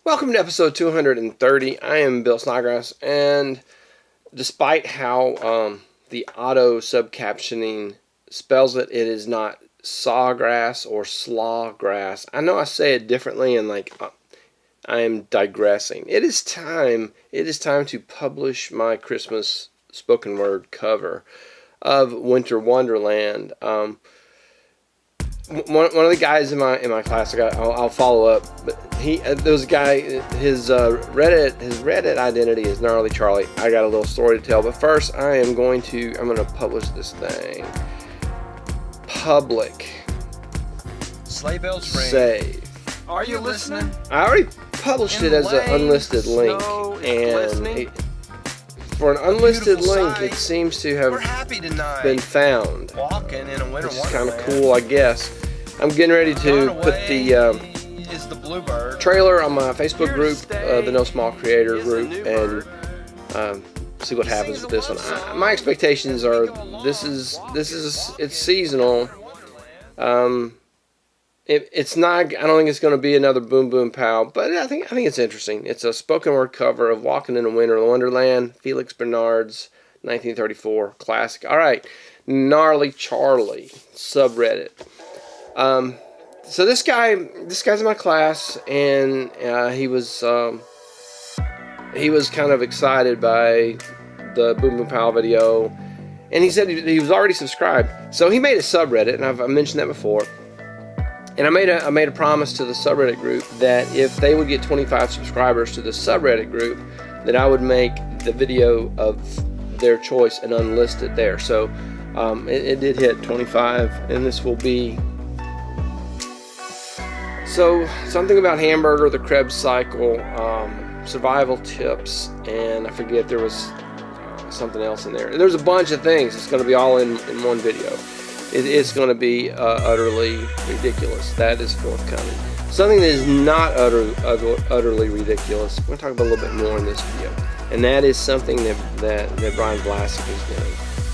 Welcome to episode 230. I am Bill Snodgrass, and despite how the auto subcaptioning spells it, it is not sawgrass or slawgrass. I know I say it differently, and I am digressing. It is time to publish my Christmas spoken word cover of Winter Wonderland. One of the guys in my class, I'll follow up, but there was a guy, his Reddit identity is Gnarly Charlie. I got a little story to tell, but first I'm going to publish this thing. Public. Sleigh bells ring. Save. Are you listening? I already published it as an unlisted link, and for an unlisted link, it seems to have been found. Walking in a winter which is kind of cool, I guess. I'm getting ready to put the trailer on my Facebook group, the No Small Creator group, and see what happens with this one. My expectations are it's seasonal. It's not. I don't think it's going to be another Boom Boom Pow, but I think it's interesting. It's a spoken word cover of "Walking in a Winter Wonderland," Felix Bernard's 1934 classic. All right, Gnarly Charlie subreddit. So this guy's in my class, and he was kind of excited by the Boom Boom Pow video, and he said he was already subscribed. So he made a subreddit, and I've mentioned that before. And I made a promise to the subreddit group that if they would get 25 subscribers to the subreddit group, that I would make the video of their choice and unlisted there. So it did hit 25, and this will be something about hamburger, the Krebs cycle, survival tips, and I forget there was something else in there. There's a bunch of things. It's going to be all in one video. It's going to be utterly ridiculous. That is forthcoming. Something that is not utterly ridiculous, we're going to talk about a little bit more in this video. And that is something that Brian Vlasic is doing.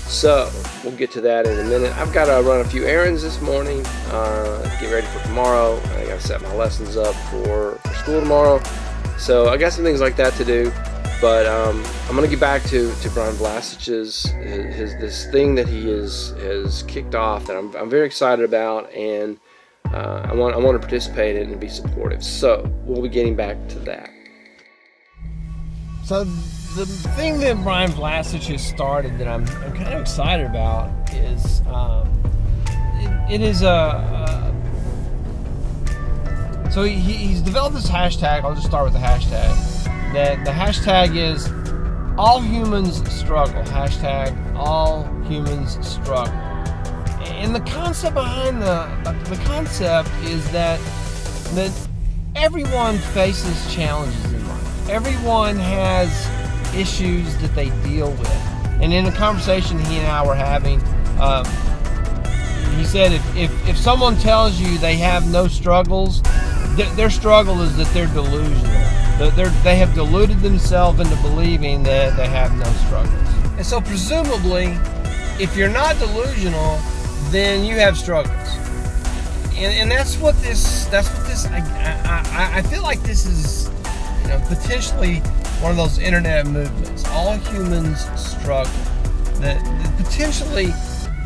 So, we'll get to that in a minute. I've got to run a few errands this morning, get ready for tomorrow. I got to set my lessons up for school tomorrow. So, I got some things like that to do. But I'm going to get back to Brian Vlasic's this thing that he has kicked off that I'm very excited about, and I want to participate in and be supportive. So we'll be getting back to that. So the thing that Brian Vlasic has started that I'm kind of excited about is it is so he's developed this hashtag. I'll just start with the hashtag. That the hashtag is all humans struggle. Hashtag all humans struggle. And the concept behind the concept is that everyone faces challenges in life. Everyone has issues that they deal with. And in a conversation he and I were having, he said if someone tells you they have no struggles, their struggle is that they're delusional. They have deluded themselves into believing that they have no struggles. And so presumably, if you're not delusional, then you have struggles. And that's what this I feel like this is potentially one of those internet movements. All humans struggle. That potentially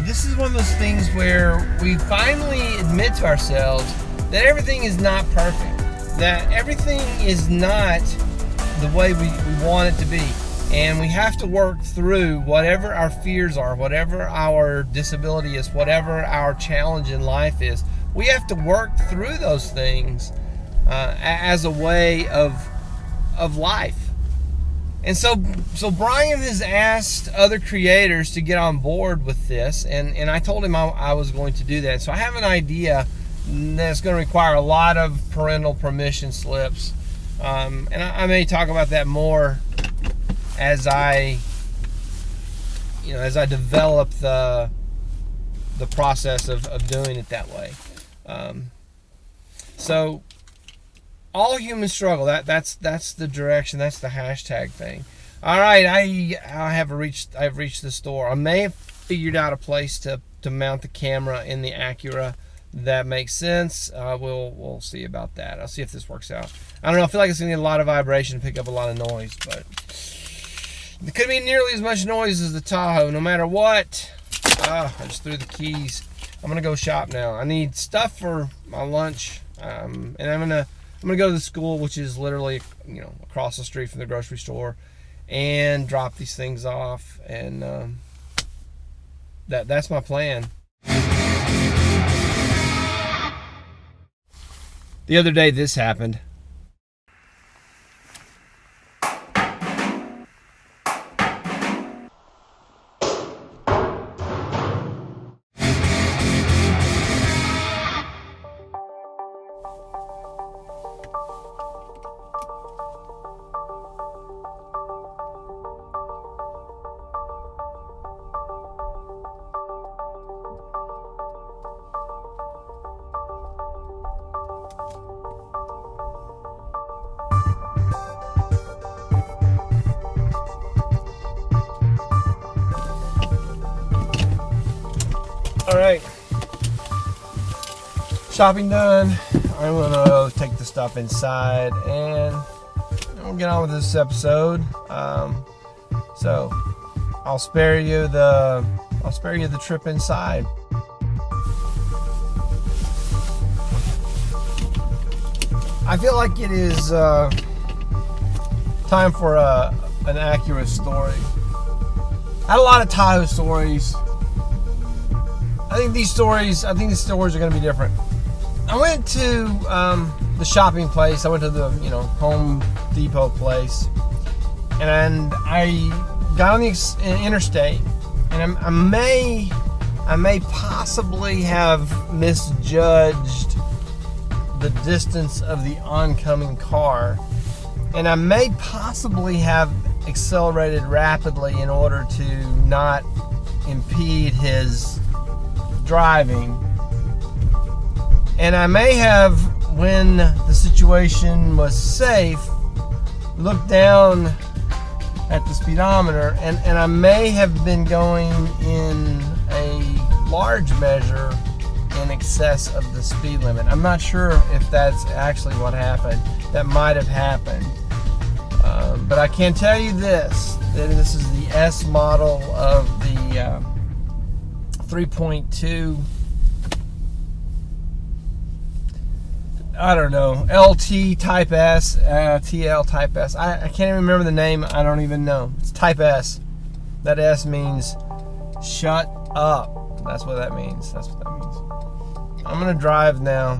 this is one of those things where we finally admit to ourselves that everything is not perfect. That everything is not the way we want it to be. And we have to work through whatever our fears are, whatever our disability is, whatever our challenge in life is. We have to work through those things as a way of life. And so Brian has asked other creators to get on board with this, and I told him I was going to do that. So I have an idea that's going to require a lot of parental permission slips, and I may talk about that more as I develop the process of doing it that way. So all humans struggle. That's the direction. That's the hashtag thing. All right, I've reached the store. I may have figured out a place to mount the camera in the Acura that makes sense. We'll see about that. I'll see if this works out. I don't know. I feel like it's gonna need a lot of vibration to pick up a lot of noise, but it couldn't be nearly as much noise as the Tahoe. No matter what. I just threw the keys. I'm gonna go shop now. I need stuff for my lunch, and I'm gonna go to the school, which is literally across the street from the grocery store, and drop these things off. And that's my plan. The other day, this happened. All right, shopping done. I'm gonna take the stuff inside and we'll get on with this episode. So I'll spare you the trip inside. I feel like it is time for an accurate story. I had a lot of Tahoe stories. I think these stories are going to be different. I went to the shopping place. I went to the Home Depot place, and I got on the interstate, and I may possibly have misjudged the distance of the oncoming car, and I may possibly have accelerated rapidly in order to not impede his driving. And I may have, when the situation was safe, looked down at the speedometer, and I may have been going in a large measure in excess of the speed limit. I'm not sure if that's actually what happened. That might have happened. But I can tell you this, that this is the S model of the 3.2, I don't know, LT Type S, TL Type S. I can't even remember the name. I don't even know. It's Type S. That S means shut up. That's what that means. I'm going to drive now.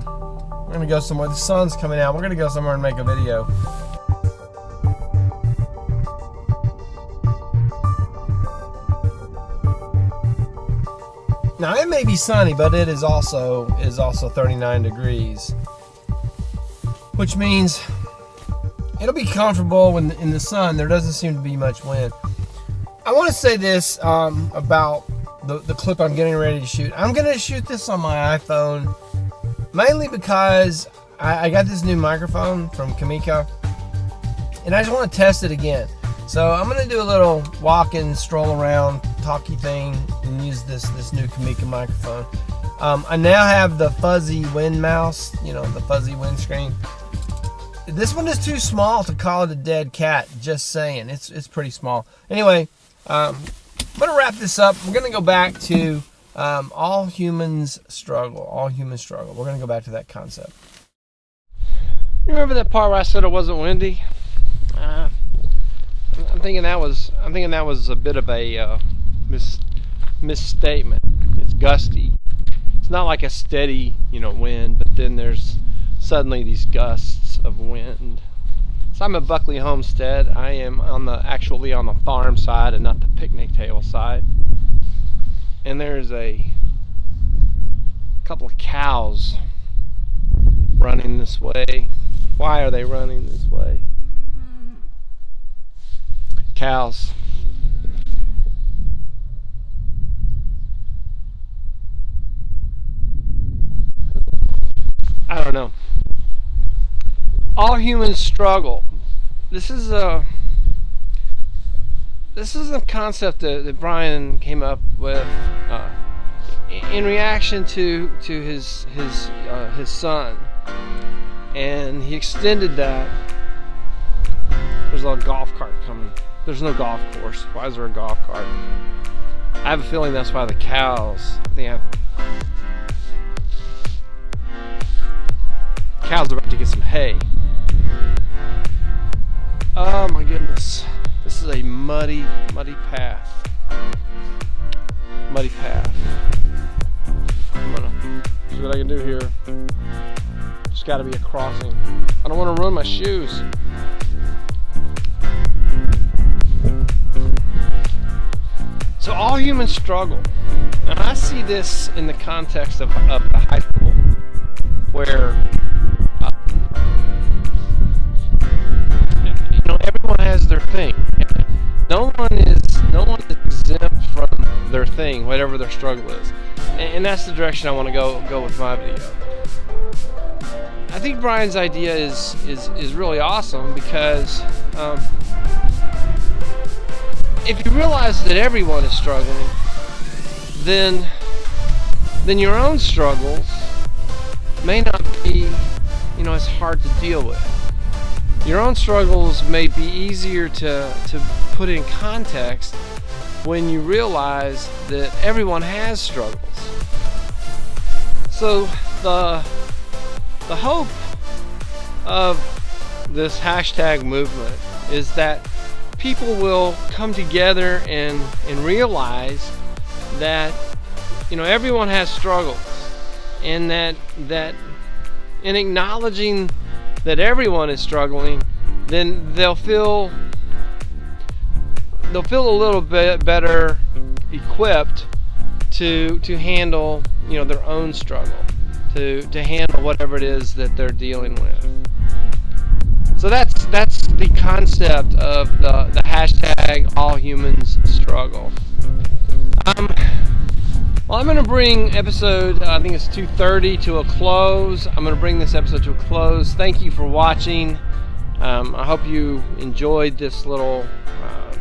We're going to go somewhere. The sun's coming out. We're going to go somewhere and make a video. Now it may be sunny, but it is also 39 degrees, which means it'll be comfortable when in the sun. There doesn't seem to be much wind. I want to say this about the clip I'm getting ready to shoot. I'm going to shoot this on my iPhone, mainly because I got this new microphone from Kamika, and I just want to test it again. So I'm going to do a little walk and stroll around talky thing and use this new Kamika microphone. I now have the fuzzy wind mouse, the fuzzy windscreen. This one is too small to call it a dead cat, just saying. It's pretty small. Anyway, I'm going to wrap this up. We're going to go back to all humans struggle. We're going to go back to that concept. You remember that part where I said it wasn't windy? I'm thinking that was a bit of a misstatement. It's gusty. It's not like a steady, wind, but then there's suddenly these gusts of wind. So I'm at Buckley Homestead. I am actually on the farm side and not the picnic table side. And there's a couple of cows running this way. Why are they running this way? Cows. I don't know. All humans struggle. This is a concept that Brian came up with in reaction to his son, and he extended that. There's a golf cart coming. There's no golf course. Why is there a golf cart? I have a feeling that's why the cows. Cows are about to get some hay. Oh my goodness. This is a muddy path. Muddy path. I'm gonna see what I can do here. Just gotta be a crossing. I don't want to ruin my shoes. So all humans struggle. Now I see this in the context of the high school, where everyone has their thing. No one is exempt from their thing, whatever their struggle is, and that's the direction I want to go with my video. I think Brian's idea is really awesome because if you realize that everyone is struggling, then your own struggles may not be, as hard to deal with. Your own struggles may be easier to put in context when you realize that everyone has struggles. So the hope of this hashtag movement is that people will come together and realize that everyone has struggles, and that in acknowledging that everyone is struggling, then they'll feel a little bit better equipped to handle their own struggle, to handle whatever it is that they're dealing with. So that's the concept of the hashtag all humans struggle. Well, I'm going to bring episode, I think it's 230, to a close. I'm going to bring this episode to a close. Thank you for watching. I hope you enjoyed this little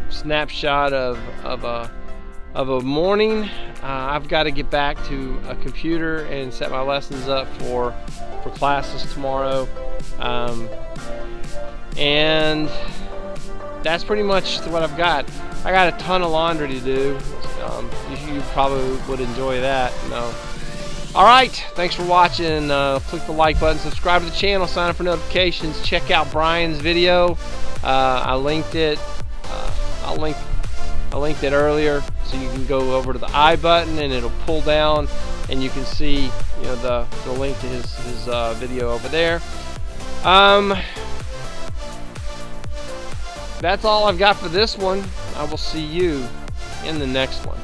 snapshot of a morning. I've got to get back to a computer and set my lessons up for classes tomorrow. And that's pretty much what I've got. I got a ton of laundry to do. You probably would enjoy that. Alright, thanks for watching. Click the like button, subscribe to the channel, sign up for notifications, check out Brian's video. I linked it. I linked it earlier, so you can go over to the I button and it'll pull down and you can see the link to his video over there. That's all I've got for this one. I will see you in the next one.